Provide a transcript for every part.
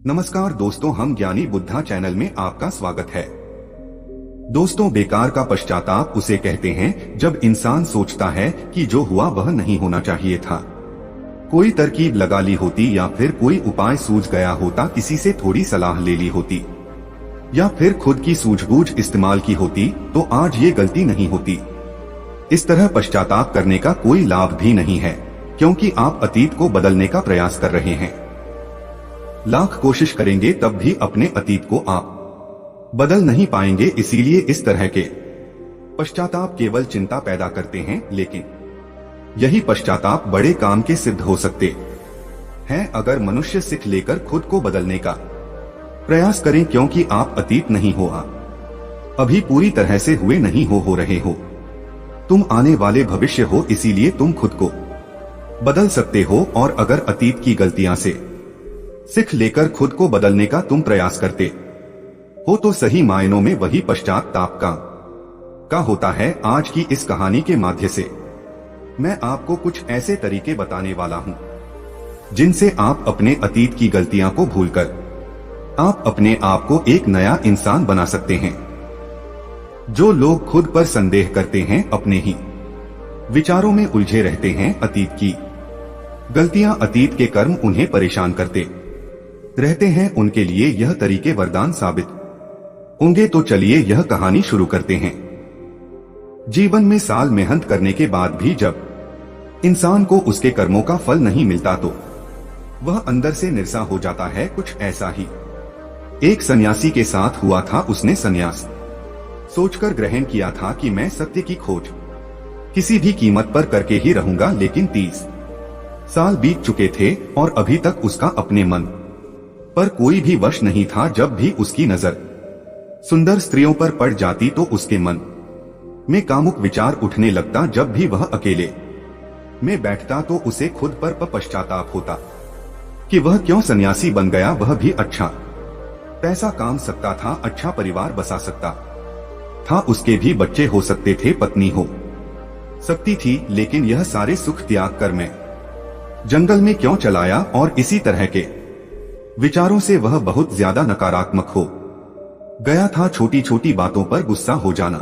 नमस्कार दोस्तों, हम ज्ञानी बुद्धा चैनल में आपका स्वागत है। दोस्तों, बेकार का पश्चाताप उसे कहते हैं जब इंसान सोचता है कि जो हुआ वह नहीं होना चाहिए था। कोई तरकीब लगा ली होती या फिर कोई उपाय सूझ गया होता, किसी से थोड़ी सलाह ले ली होती या फिर खुद की सूझबूझ इस्तेमाल की होती तो आज ये गलती नहीं होती। इस तरह पश्चाताप करने का कोई लाभ भी नहीं है, क्योंकि आप अतीत को बदलने का प्रयास कर रहे हैं। लाख कोशिश करेंगे तब भी अपने अतीत को आप बदल नहीं पाएंगे। इसीलिए इस तरह के पश्चाताप केवल चिंता पैदा करते हैं, लेकिन यही पश्चाताप बड़े काम के सिद्ध हो सकते हैं अगर मनुष्य सीख लेकर खुद को बदलने का प्रयास करें। क्योंकि आप अतीत नहीं हो, अभी पूरी तरह से हुए नहीं हो रहे हो, तुम आने वाले भविष्य हो। इसीलिए तुम खुद को बदल सकते हो। और अगर अतीत की गलतियां से सीख लेकर खुद को बदलने का तुम प्रयास करते हो तो सही मायनों में वही पश्चाताप का होता है। आज की इस कहानी के माध्यम से मैं आपको कुछ ऐसे तरीके बताने वाला हूं जिनसे आप अपने अतीत की गलतियां को भूलकर आप अपने आप को एक नया इंसान बना सकते हैं। जो लोग खुद पर संदेह करते हैं, अपने ही विचारों में उलझे रहते हैं, अतीत की गलतियां, अतीत के कर्म उन्हें परेशान करते रहते हैं, उनके लिए यह तरीके वरदान साबित होंगे। तो चलिए यह कहानी शुरू करते हैं। जीवन में साल मेहनत करने के बाद भी जब इंसान को उसके कर्मों का फल नहीं मिलता तो वह अंदर से निराशा हो जाता है। कुछ ऐसा ही एक सन्यासी के साथ हुआ था। उसने सन्यास सोचकर ग्रहण किया था कि मैं सत्य की खोज किसी भी कीमत पर करके ही रहूंगा। लेकिन 30 साल बीत चुके थे और अभी तक उसका अपने मन पर कोई भी वश नहीं था। जब भी उसकी नजर सुंदर स्त्रियों पर पड़ जाती तो उसके मन में कामुक विचार उठने लगता। जब भी वह अकेले में बैठता तो उसे खुद पर पश्चाताप होता कि वह क्यों सन्यासी बन गया। वह भी अच्छा पैसा काम सकता था, अच्छा परिवार बसा सकता था, उसके भी बच्चे हो सकते थे, पत्नी हो सकती थी। लेकिन यह सारे सुख त्याग कर मैं जंगल में क्यों चलाया। और इसी तरह के विचारों से वह बहुत ज्यादा नकारात्मक हो गया था। छोटी छोटी बातों पर गुस्सा हो जाना,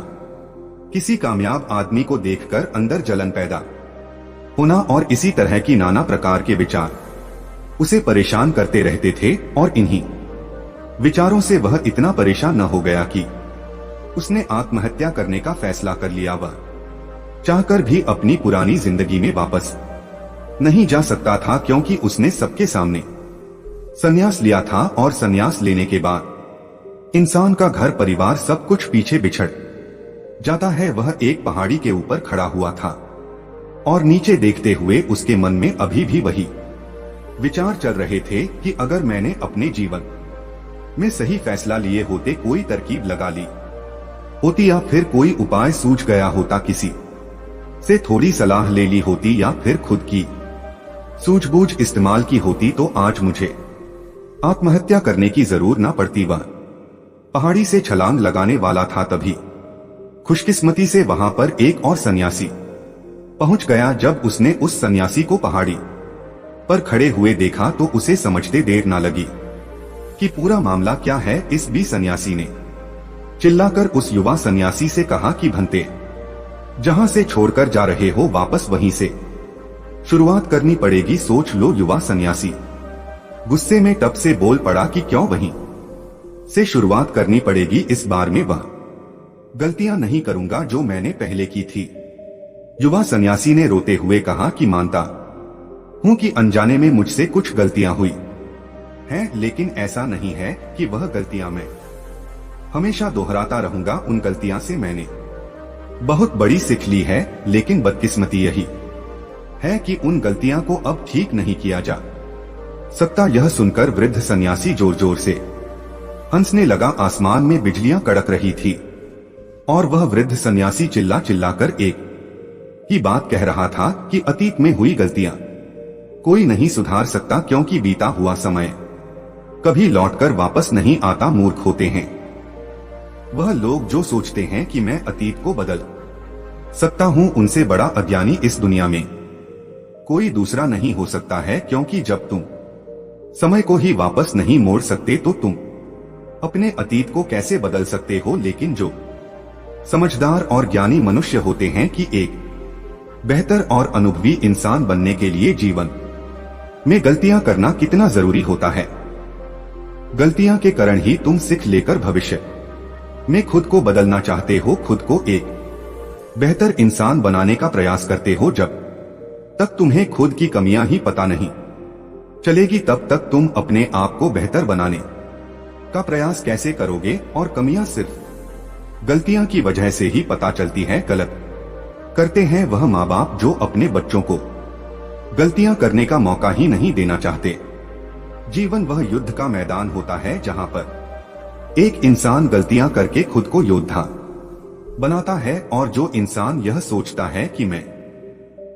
किसी कामयाब आदमी को देखकर अंदर जलन पैदा होना और इसी तरह की नाना प्रकार के विचार उसे परेशान करते रहते थे। और इन्हीं विचारों से वह इतना परेशान न हो गया कि उसने आत्महत्या करने का फैसला कर लिया। वह चाहकर भी अपनी पुरानी जिंदगी में वापस नहीं जा सकता था, क्योंकि उसने सबके सामने संन्यास लिया था और संन्यास लेने के बाद इंसान का घर परिवार सब कुछ पीछे बिछड़ जाता है। वह एक पहाड़ी के ऊपर खड़ा हुआ था और नीचे देखते हुए उसके मन में अभी भी वही विचार चल रहे थे कि अगर मैंने अपने जीवन में सही फैसला लिए होते, कोई तरकीब लगा ली होती या फिर कोई उपाय सूझ गया होता, किसी से थोड़ी सलाह ले ली होती या फिर खुद की सूझबूझ इस्तेमाल की होती तो आज मुझे आत्महत्या करने की जरूरत न पड़ती। वह पहाड़ी से छलांग लगाने वाला था, तभी खुशकिस्मती से वहां पर एक और सन्यासी पहुंच गया। जब उसने उस सन्यासी को पहाड़ी पर खड़े हुए देखा तो उसे समझते देर न लगी कि पूरा मामला क्या है। इस भी सन्यासी ने चिल्लाकर उस युवा सन्यासी से कहा कि भंते, जहां से छोड़कर जा रहे हो वापस वहीं से शुरुआत करनी पड़ेगी। सोच लो। युवा सन्यासी गुस्से में टप से बोल पड़ा कि क्यों वहीं से शुरुआत करनी पड़ेगी। इस बार में वह गलतियां नहीं करूंगा जो मैंने पहले की थी। युवा सन्यासी ने रोते हुए कहा कि मानता हूं कि अनजाने में मुझसे कुछ गलतियां हुई हैं, लेकिन ऐसा नहीं है कि वह गलतियां मैं हमेशा दोहराता रहूंगा। उन गलतियां से मैंने बहुत बड़ी सीख ली है, लेकिन बदकिस्मती यही है कि उन गलतियां को अब ठीक नहीं किया जा सकता। यह सुनकर वृद्ध सन्यासी जोर जोर से हंसने लगा। आसमान में बिजलियां कड़क रही थी और वह वृद्ध सन्यासी चिल्ला चिल्लाकर एक ही बात कह रहा था कि अतीत में हुई गलतियां कोई नहीं सुधार सकता, क्योंकि बीता हुआ समय कभी लौटकर वापस नहीं आता। मूर्ख होते हैं वह लोग जो सोचते हैं कि मैं अतीत को बदल सकता हूं। उनसे बड़ा अज्ञानी इस दुनिया में कोई दूसरा नहीं हो सकता है, क्योंकि जब तुम समय को ही वापस नहीं मोड़ सकते तो तुम अपने अतीत को कैसे बदल सकते हो। लेकिन जो समझदार और ज्ञानी मनुष्य होते हैं कि एक बेहतर और अनुभवी इंसान बनने के लिए जीवन में गलतियां करना कितना जरूरी होता है। गलतियां के कारण ही तुम सीख लेकर भविष्य में खुद को बदलना चाहते हो, खुद को एक बेहतर इंसान बनाने का प्रयास करते हो। जब तक तुम्हें खुद की कमियां ही पता नहीं चलेगी तब तक तुम अपने आप को बेहतर बनाने का प्रयास कैसे करोगे। और कमियां सिर्फ गलतियां की वजह से ही पता चलती है। गलत करते हैं वह माँ बाप जो अपने बच्चों को गलतियां करने का मौका ही नहीं देना चाहते। जीवन वह युद्ध का मैदान होता है जहां पर एक इंसान गलतियां करके खुद को योद्धा बनाता है। और जो इंसान यह सोचता है कि मैं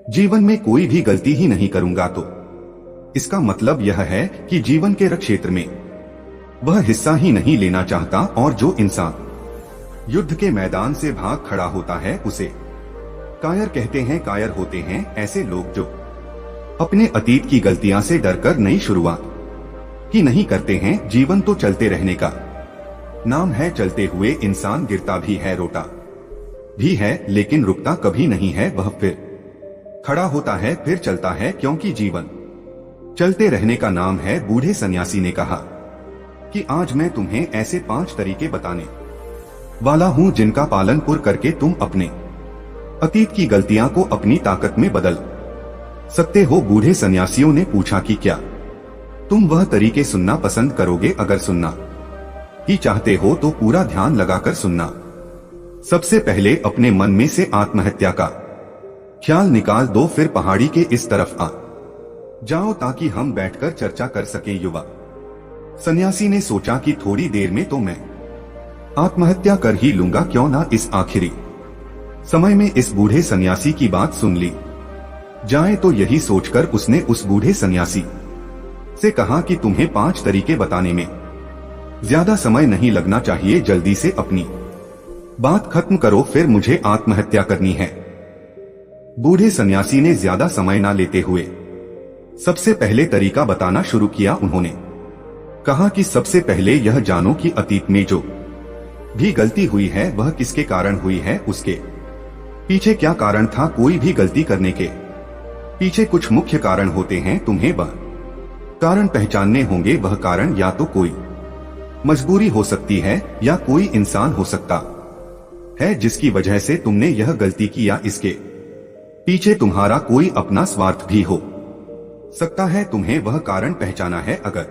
जीवन में कोई भी गलती ही नहीं करूंगा, तो इसका मतलब यह है कि जीवन के क्षेत्र में वह हिस्सा ही नहीं लेना चाहता। और जो इंसान युद्ध के मैदान से भाग खड़ा होता है उसे कायर कहते हैं। कायर होते हैं ऐसे लोग जो अपने अतीत की गलतियां से डरकर नई शुरुआत ही नहीं करते हैं। जीवन तो चलते रहने का नाम है, चलते हुए इंसान गिरता भी है, रोता भी है, लेकिन रुकता कभी नहीं है। वह फिर खड़ा होता है, फिर चलता है, क्योंकि जीवन चलते रहने का नाम है। बूढ़े सन्यासी ने कहा कि आज मैं तुम्हें ऐसे 5 तरीके बताने वाला हूं जिनका पालन पूर्ण करके तुम अपने अतीत की गलतियां को अपनी ताकत में बदल सकते हो। बूढ़े सन्यासियों ने पूछा कि क्या तुम वह तरीके सुनना पसंद करोगे? अगर सुनना ही चाहते हो तो पूरा ध्यान लगाकर सुनना। सबसे पहले अपने मन में से आत्महत्या का ख्याल निकाल दो, फिर पहाड़ी के इस तरफ आ जाओ ताकि हम बैठकर चर्चा कर सकें। युवा सन्यासी ने सोचा कि थोड़ी देर में तो मैं आत्महत्या कर ही लूंगा, क्यों ना इस आखिरी समय में इस बूढ़े सन्यासी की बात सुन ली जाए। तो यही सोचकर उसने उस बूढ़े सन्यासी से कहा कि तुम्हें 5 तरीके बताने में ज्यादा समय नहीं लगना चाहिए, जल्दी से अपनी बात खत्म करो, फिर मुझे आत्महत्या करनी है। बूढ़े सन्यासी ने ज्यादा समय ना लेते हुए सबसे पहले तरीका बताना शुरू किया। उन्होंने कहा कि सबसे पहले यह जानो कि अतीत में जो भी गलती हुई है वह किसके कारण हुई है, उसके पीछे क्या कारण था। कोई भी गलती करने के पीछे कुछ मुख्य कारण होते हैं, तुम्हें वह कारण पहचानने होंगे। वह कारण या तो कोई मजबूरी हो सकती है या कोई इंसान हो सकता है जिसकी वजह से तुमने यह गलती की, या इसके पीछे तुम्हारा कोई अपना स्वार्थ भी हो सकता है। तुम्हें वह कारण पहचाना है। अगर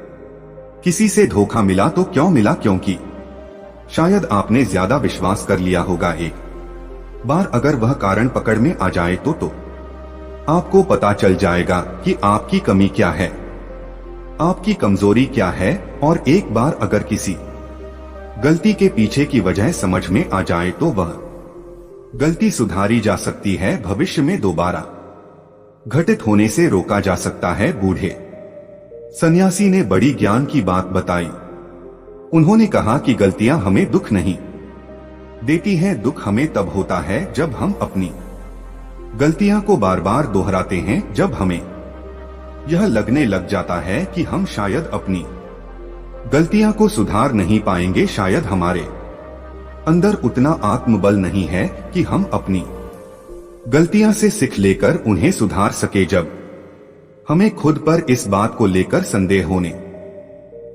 किसी से धोखा मिला तो क्यों मिला? क्योंकि शायद आपने ज्यादा विश्वास कर लिया होगा। एक बार अगर वह कारण पकड़ में आ जाए तो आपको पता चल जाएगा कि आपकी कमी क्या है, आपकी कमजोरी क्या है। और एक बार अगर किसी गलती के पीछे की वजह समझ में आ जाए तो वह गलती सुधारी जा सकती है, भविष्य में दोबारा घटित होने से रोका जा सकता है। बूढ़े सन्यासी ने बड़ी ज्ञान की बात बताई। उन्होंने कहा कि गलतियां हमें दुख नहीं देती हैं, दुख हमें तब होता है जब हम अपनी गलतियां को बार बार दोहराते हैं, जब हमें यह लगने लग जाता है कि हम शायद अपनी गलतियां को सुधार नहीं पाएंगे, शायद हमारे अंदर उतना आत्मबल नहीं है कि हम अपनी गलतियां से सीख लेकर उन्हें सुधार सके। जब हमें खुद पर इस बात को लेकर संदेह होने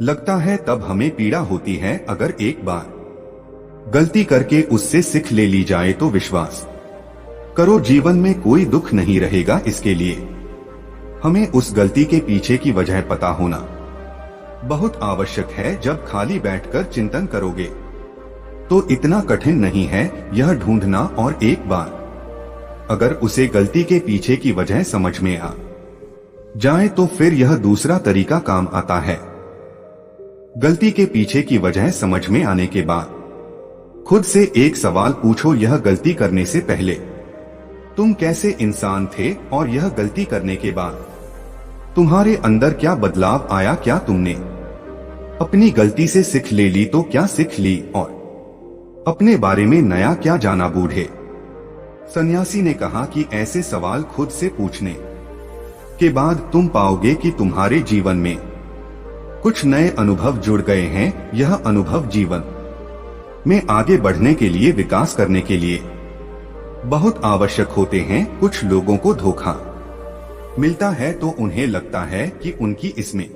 लगता है तब हमें पीड़ा होती है। अगर एक बार गलती करके उससे सीख ले ली जाए तो विश्वास करो जीवन में कोई दुख नहीं रहेगा। इसके लिए हमें उस गलती के पीछे की वजह पता होना बहुत आवश्यक है। जब खाली बैठकर चिंतन करोगे तो इतना कठिन नहीं है यह ढूंढना, और एक बार अगर उसे गलती के पीछे की वजह समझ में आ जाए तो फिर यह दूसरा तरीका काम आता है। गलती के पीछे की वजह समझ में आने के बाद खुद से एक सवाल पूछो, यह गलती करने से पहले तुम कैसे इंसान थे, और यह गलती करने के बाद तुम्हारे अंदर क्या बदलाव आया? क्या तुमने अपनी गलती से सीख ले ली तो क्या सीख ली, और अपने बारे में नया क्या जाना? बूढ़े सन्यासी ने कहा कि ऐसे सवाल खुद से पूछने के बाद तुम पाओगे कि तुम्हारे जीवन में कुछ नए अनुभव जुड़ गए हैं। यह अनुभव जीवन में आगे बढ़ने के लिए, विकास करने के लिए बहुत आवश्यक होते हैं। कुछ लोगों को धोखा मिलता है तो उन्हें लगता है कि उनकी इसमें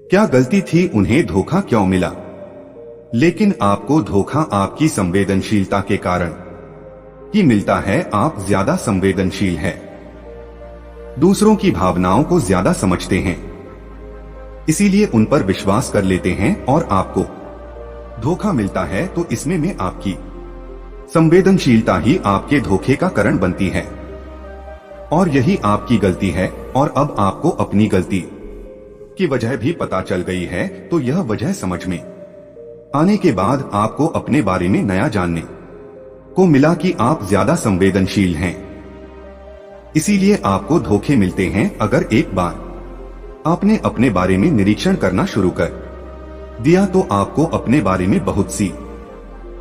क्या गलती थी, उन्हें धोखा क्यों मिला। लेकिन आपको धोखा आपकी संवेदनशीलता के कारण ही मिलता है। आप ज्यादा संवेदनशील हैं, दूसरों की भावनाओं को ज्यादा समझते हैं, इसीलिए उन पर विश्वास कर लेते हैं और आपको धोखा मिलता है तो इसमें में आपकी संवेदनशीलता ही आपके धोखे का कारण बनती है और यही आपकी गलती है। और अब आपको अपनी गलती की वजह भी पता चल गई है, तो यह वजह समझ में आने के बाद आपको अपने बारे में नया जानने को मिला कि आप ज्यादा संवेदनशील हैं, इसीलिए आपको धोखे मिलते हैं। अगर एक बार आपने अपने बारे में निरीक्षण करना शुरू कर दिया तो आपको अपने बारे में बहुत सी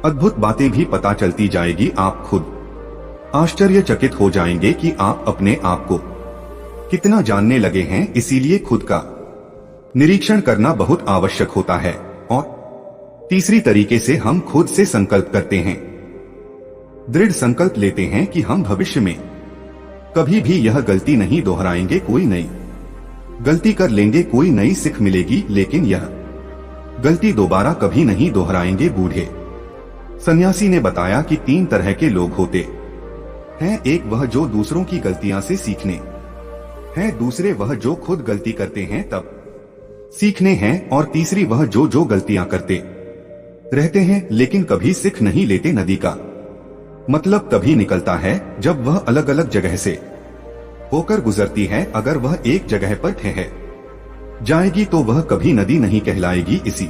अद्भुत बातें भी पता चलती जाएगी। आप खुद आश्चर्यचकित हो जाएंगे कि आप अपने आप को कितना जानने लगे हैं। इसीलिए खुद का निरीक्षण करना बहुत आवश्यक होता है। और तीसरी तरीके से हम खुद से संकल्प करते हैं, दृढ़ संकल्प लेते हैं कि हम भविष्य में कभी भी यह गलती नहीं दोहराएंगे। कोई नई गलती कर लेंगे, कोई नई सीख मिलेगी, लेकिन यह गलती दोबारा कभी नहीं दोहराएंगे। बूढ़े सन्यासी ने बताया कि 3 तरह के लोग होते हैं। एक वह जो दूसरों की गलतियां से सीखने हैं, दूसरे वह जो खुद गलती करते हैं तब सीखने हैं, और तीसरी वह जो गलतियां करते रहते हैं लेकिन कभी सीख नहीं लेते। नदी का मतलब तभी निकलता है जब वह अलग अलग जगह से होकर गुजरती है। अगर वह एक जगह पर ठहर जाएगी तो वह कभी नदी नहीं कहलाएगी। इसी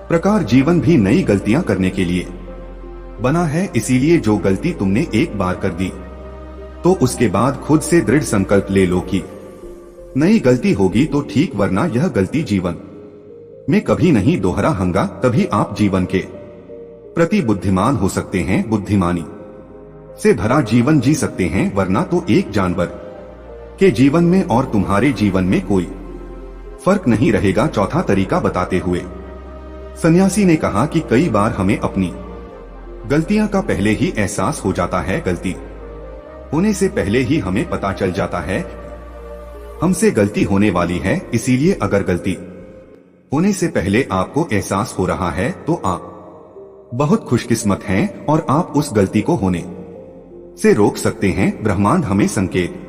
प्रकार जीवन भी नई गलतियां करने के लिए बना है। इसीलिए जो गलती तुमने एक बार कर दी तो उसके बाद खुद से दृढ़ संकल्प ले लो कि नई गलती होगी तो ठीक, वरना यह गलती जीवन में कभी नहीं दोहरा होगा। तभी आप जीवन के प्रति बुद्धिमान हो सकते हैं, बुद्धिमानी से भरा जीवन जी सकते हैं, वरना तो एक जानवर के जीवन में और तुम्हारे जीवन में कोई फर्क नहीं रहेगा। चौथा तरीका बताते हुए सन्यासी ने कहा कि कई बार हमें अपनी गलतियां का पहले ही एहसास हो जाता है, गलती होने से पहले ही हमें पता चल जाता है हमसे गलती होने वाली है। इसीलिए अगर गलती होने से पहले आपको एहसास हो रहा है तो आप बहुत खुशकिस्मत हैं और आप उस गलती को होने से रोक सकते हैं। ब्रह्मांड हमें संकेत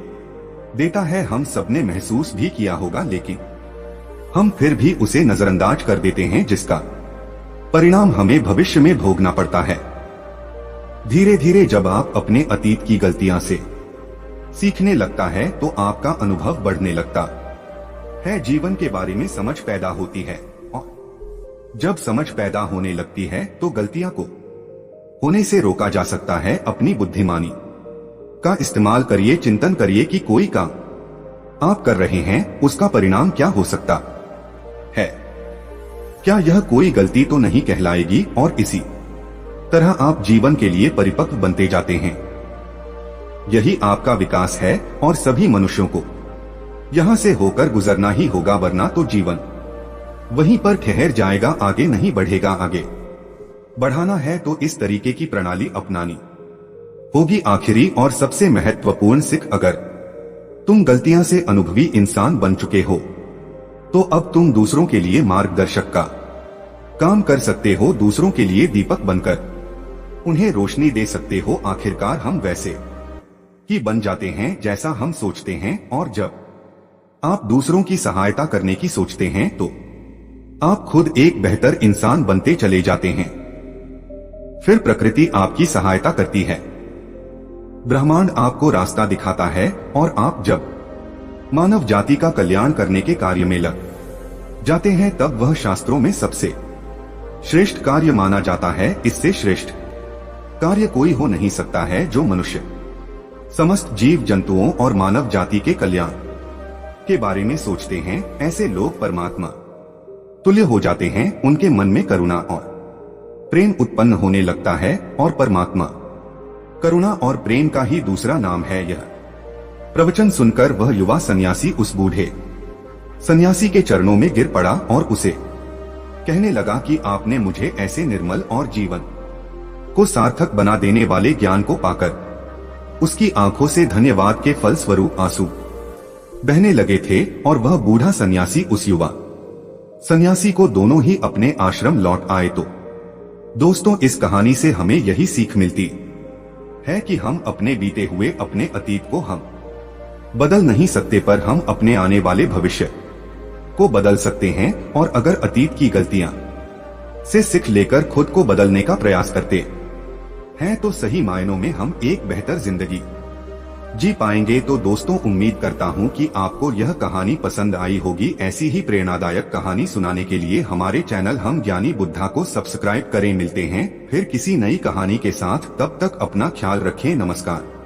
देता है, हम सबने महसूस भी किया होगा, लेकिन हम फिर भी उसे नजरअंदाज कर देते हैं, जिसका परिणाम हमें भविष्य में भोगना पड़ता है। धीरे धीरे जब आप अपने अतीत की गलतियां से सीखने लगता है तो आपका अनुभव बढ़ने लगता है, जीवन के बारे में समझ पैदा होती है, और जब समझ पैदा होने लगती है तो गलतियां को होने से रोका जा सकता है। अपनी बुद्धिमानी का इस्तेमाल करिए, चिंतन करिए कि कोई काम आप कर रहे हैं उसका परिणाम क्या हो सकता है, क्या यह कोई गलती तो नहीं कहलाएगी, और इसी तरह आप जीवन के लिए परिपक्व बनते जाते हैं। यही आपका विकास है और सभी मनुष्यों को यहां से होकर गुजरना ही होगा, वरना तो जीवन वहीं पर ठहर जाएगा, आगे नहीं बढ़ेगा। आगे बढ़ाना है तो इस तरीके की प्रणाली अपनानी होगी। आखिरी और सबसे महत्वपूर्ण सीख, अगर तुम गलतियां से अनुभवी इंसान बन चुके हो तो अब तुम दूसरों के लिए मार्गदर्शक का काम कर सकते हो, दूसरों के लिए दीपक बनकर उन्हें रोशनी दे सकते हो। आखिरकार हम वैसे ही बन जाते हैं जैसा हम सोचते हैं, और जब आप दूसरों की सहायता करने की सोचते हैं तो आप खुद एक बेहतर इंसान बनते चले जाते हैं। फिर प्रकृति आपकी सहायता करती है, ब्रह्मांड आपको रास्ता दिखाता है, और आप जब मानव जाति का कल्याण करने के कार्य में लग जाते हैं तब वह शास्त्रों में सबसे श्रेष्ठ कार्य माना जाता है। इससे श्रेष्ठ कार्य कोई हो नहीं सकता है जो मनुष्य समस्त जीव जंतुओं और मानव जाति के कल्याण के बारे में सोचते हैं। ऐसे लोग परमात्मा तुल्य हो जाते हैं, उनके मन में करुणा और प्रेम उत्पन्न होने लगता है, और परमात्मा करुणा और प्रेम का ही दूसरा नाम है। यह प्रवचन सुनकर वह युवा सन्यासी उस बूढ़े सन्यासी के चरणों में गिर पड़ा और उसे कहने लगा कि आपने मुझे ऐसे निर्मल और जीवन को सार्थक बना देने वाले ज्ञान को पाकर उसकी आंखों से धन्यवाद के फल स्वरूप आंसू बहने लगे थे और वह बूढ़ा सन्यासी उस युवा सन्यासी को दोनों ही अपने आश्रम लौट आए। तो दोस्तों, इस कहानी से हमें यही सीख मिलती है कि हम अपने बीते हुए अपने अतीत को हम बदल नहीं सकते, पर हम अपने आने वाले भविष्य को बदल सकते हैं। और अगर अतीत की गलतियां से सीख लेकर खुद को बदलने का प्रयास करते हैं तो सही मायनों में हम एक बेहतर जिंदगी जी पाएंगे। तो दोस्तों, उम्मीद करता हूं कि आपको यह कहानी पसंद आई होगी। ऐसी ही प्रेरणादायक कहानी सुनाने के लिए हमारे चैनल हम ज्ञानी बुद्धा को सब्सक्राइब करें। मिलते हैं फिर किसी नई कहानी के साथ, तब तक अपना ख्याल रखें। नमस्कार।